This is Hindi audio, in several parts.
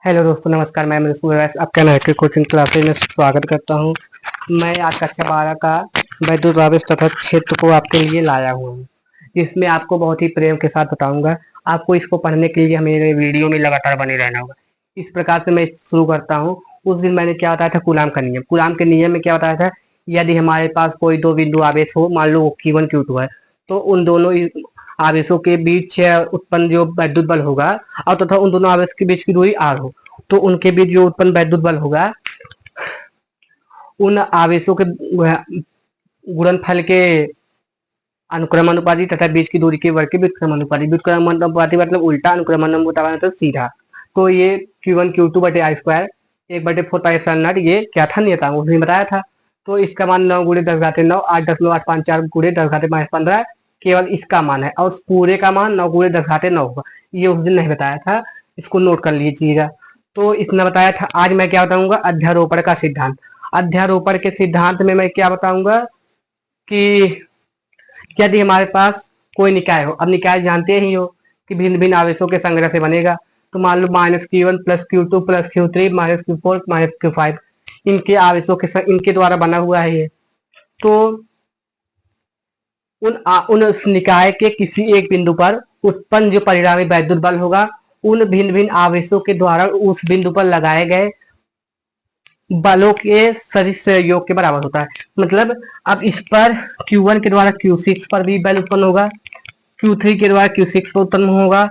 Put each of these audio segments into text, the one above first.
हेलो दोस्तों, नमस्कार। मैं सूर्यवंश आपका नए कोचिंग क्लासेज में स्वागत करता हूं। मैं आज कक्षा 12 का वैद्युत आवेश तथा क्षेत्र को आपके लिए लाया हुआ हूं, जिसमें आपको बहुत ही प्रेम के साथ बताऊंगा। आपको इसको पढ़ने के लिए मेरे वीडियो में लगातार बने रहना होगा। इस प्रकार से मैं शुरू करता हूँ। उस दिन मैंने क्या बताया था, कूलाम का नियम। कूलाम के नियम में क्या बताया था, यदि हमारे पास कोई दो बिंदु आवेश हो, मान लो Q1 Q2 है, तो उन दोनों आवेशों के बीच उत्पन्न जो वैद्युत बल होगा और तथा उन दोनों आवेश के बीच की दूरी r हो, तो उनके बीच जो उत्पन्न वैद्युत बल होगा उन आवेशों के गुणनफल के अनुक्रमानुपाती तथा बीच की दूरी के वर्ग के व्युत्क्रमानुपाती। व्युत्क्रमानुपाती मतलब उल्टा, अनुक्रमानुपाती मतलब सीधा। तो ये Q1 Q2 बटे आई स्क्वायर 1/4 ये क्या था, नियतांक उसने बताया था। तो इसका मान 9 गुणे 10⁻9 8 10 9 8 5 4 गुणे 10⁻15 केवल इसका मान है, और पूरे का मान 9 गुणे 10⁻9 होगा। ये उस दिन नहीं बताया था, इसको नोट कर लीजिएगा। तो इसने बताया था। आज मैं क्या बताऊंगा, अध्यारोपण का सिद्धांत। अध्यारोपण के सिद्धांत में मैं क्या बताऊंगा कि यदि हमारे पास कोई निकाय हो, अब निकाय जानते ही हो कि भिन्न भिन्न आवेशों के संग्रह से बनेगा। तो मान लो -Q1 plus Q2 plus Q3 -Q4 -Q5 इनके आवेशों के इनके द्वारा बना हुआ है ये। तो उन उस निकाय के किसी एक बिंदु पर उत्पन्न जो परिणामी वैद्युत बल होगा, उन भिन्न भिन्न आवेशों के द्वारा उस बिंदु पर लगाए गए बलों के सदिश योग के बराबर होता है। मतलब अब इस पर Q1 के द्वारा Q6 पर भी बल उत्पन्न होगा, Q3 के द्वारा Q6 पर उत्पन्न होगा,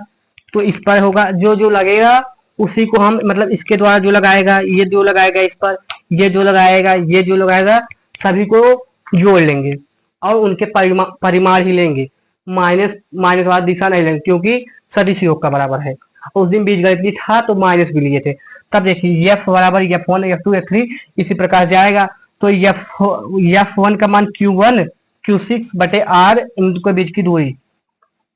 तो इस पर होगा जो जो लगेगा उसी को हम, मतलब इसके द्वारा जो लगाएगा, ये जो लगाएगा इस पर, ये जो लगाएगा, ये जो लगाएगा, सभी को जोड़ लेंगे और उनके परिमाण ही लेंगे। माइनस माइनस वाला दिशा नहीं लेंगे, क्योंकि सदिश योग का बराबर है। उस दिन बीजगणित था तो माइनस भी लिए थे। तब देखिए F बराबर F1 F2 F3 इसी प्रकार जाएगा। तो F1 का मान Q1 Q6 बटे R इनके बीच की दूरी,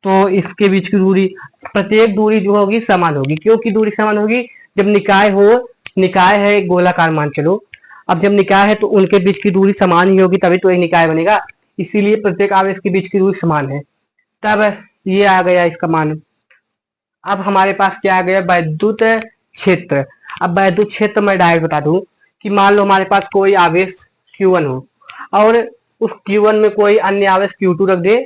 तो इसके बीच की दूरी, प्रत्येक दूरी जो होगी समान होगी। क्योंकि दूरी समान होगी, जब निकाय हो, निकाय है एक गोलाकार मान चलो, अब जब निकाय है तो उनके बीच की दूरी समान ही होगी, तभी तो एक निकाय बनेगा। इसीलिए प्रत्येक आवेश के बीच की दूरी समान है। तब ये आ गया इसका मान। अब हमारे पास क्या आ गया, वैद्युत क्षेत्र। अब वैद्युत क्षेत्र मैं डायरेक्ट बता दूं कि मान लो हमारे पास कोई आवेश Q1 हो और उस Q1 में कोई अन्य आवेश Q2 रख दे,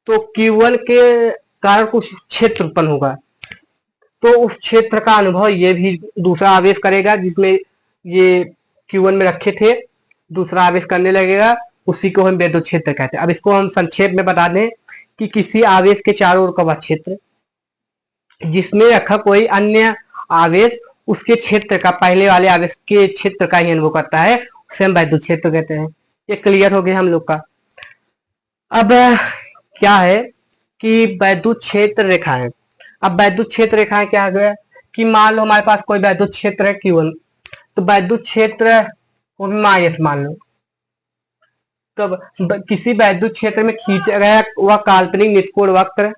तो Q1 के कारण कुछ क्षेत्र उत्पन्न होगा। तो उस क्षेत्र का अनुभव ये भी दूसरा आवेश करेगा, जिसमें ये Q1 में रखे थे, दूसरा आवेश करने लगेगा, उसी को हम वैद्युत क्षेत्र कहते हैं। अब इसको हम संक्षेप में बता दें कि किसी आवेश के चारों ओर का वह क्षेत्र जिसमें रखा कोई अन्य आवेश उसके क्षेत्र का, पहले वाले आवेश के क्षेत्र का ही अनुभव करता है, उसे हम वैद्युत क्षेत्र कहते हैं। ये क्लियर हो गया हम लोग का। अब क्या है कि वैद्युत क्षेत्र रेखाएं। अब वैद्युत क्षेत्र रेखाएं क्या है कि मान लो हमारे पास कोई वैद्युत क्षेत्र है Q1, तो वैद्युत क्षेत्र को भी माइनस मान लो। तो किसी वैद्युत क्षेत्र में खींचा गया वह काल्पनिक निष्कोण वक्र,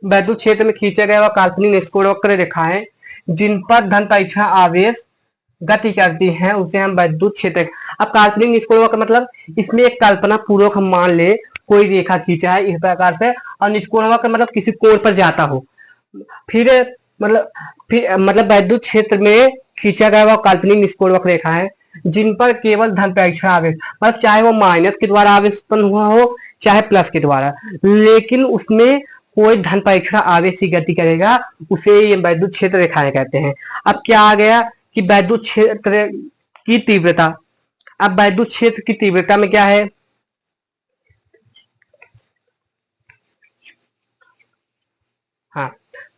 वैद्युत क्षेत्र में खींचा गया वह काल्पनिक निष्कोण वक्र रेखाएं जिन पर धन परीक्षण आवेश गति करती हैं, उसे हम वैद्युत क्षेत्र। अब काल्पनिक निष्कोण वक्र मतलब इसमें एक कल्पना पूर्वक हम मान ले कोई रेखा खींचा है इस प्रकार से, और निष्कोण वक्र मतलब किसी कोण पर जाता हो। फिर मतलब वैद्युत क्षेत्र में खींचा गया वह काल्पनिक निष्कोण वक्र रेखा है जिन पर केवल धन परीक्षण आवेश, मतलब चाहे वो माइनस के द्वारा आवेश उत्पन्न हुआ हो चाहे प्लस के द्वारा, लेकिन उसमें कोई धन परीक्षण आवेश की गति करेगा, उसे ये वैद्युत क्षेत्र रेखाएं कहते हैं। अब क्या आ गया कि वैद्युत क्षेत्र की तीव्रता। अब वैद्युत क्षेत्र की तीव्रता में क्या है, हाँ,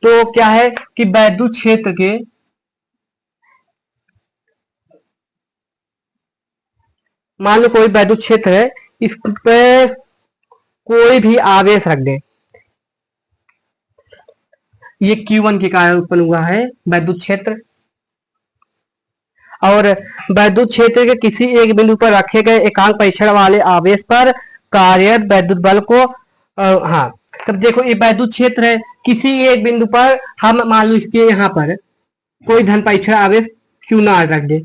तो क्या है कि वैद्युत क्षेत्र के, मान लो कोई वैद्युत क्षेत्र है, इस पे कोई भी आवेश रख दे, ये Q1 के कारण उत्पन्न हुआ है वैद्युत क्षेत्र, और वैद्युत क्षेत्र के किसी एक बिंदु पर रखे गए एकांक परीक्षण वाले आवेश पर कार्यरत वैद्युत बल को हाँ, तब देखो ये वैद्युत क्षेत्र है, किसी एक बिंदु पर हम मान लो इसके यहाँ पर कोई धन परीक्षण आवेश Q0 रख दे।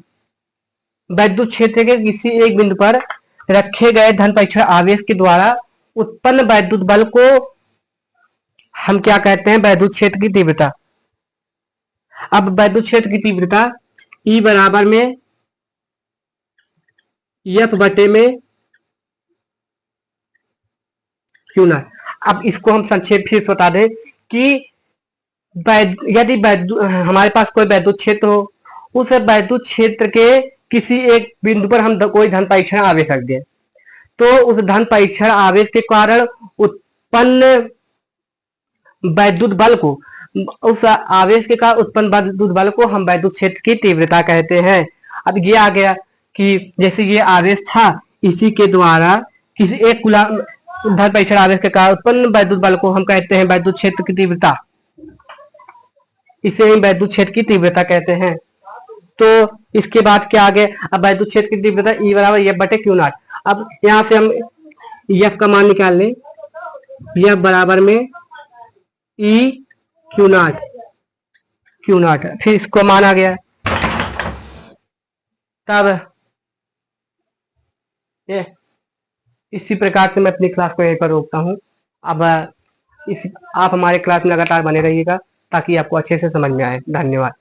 वैद्युत क्षेत्र के किसी एक बिंदु पर रखे गए धन परीक्षण आवेश के द्वारा उत्पन्न वैद्युत बल को हम क्या कहते हैं, वैद्युत क्षेत्र की तीव्रता। अब वैद्युत क्षेत्र की तीव्रता E बराबर में F बटे में क्यू नॉट। अब इसको हम संक्षेप फिर से बता दें कि यदि हमारे पास कोई वैद्युत क्षेत्र हो, उस वैद्युत क्षेत्र के किसी एक बिंदु पर हम कोई धन परीक्षण आवेश रख दें, तो उस धन परीक्षण आवेश के कारण उत्पन्न वैद्युत बल को, उस आवेश के कारण उत्पन्न वैद्युत बल को हम वैद्युत क्षेत्र की तीव्रता कहते हैं। अब ये आ गया कि जैसे ये आवेश था, इसी के द्वारा किसी एक कूलम धन परीक्षण आवेश के कारण उत्पन्न वैद्युत बल को हम कहते हैं वैद्युत क्षेत्र की तीव्रता। इसे हम वैद्युत क्षेत्र की तीव्रता कहते हैं। तो इसके बाद क्या आ गया, अब वैद्युत क्षेत्र की तीव्रता E बराबर F बटे क्यू नॉट। अब यहां से हम F का मान निकाल लें, F बराबर में E क्यू नॉट, फिर इसको मान आ गया। तब ये इसी प्रकार से मैं अपनी क्लास को यहीं पर रोकता हूँ। अब आप हमारे क्लास में लगातार बने रहिएगा ताकि आपको अच्छे से समझ में आए। धन्यवाद।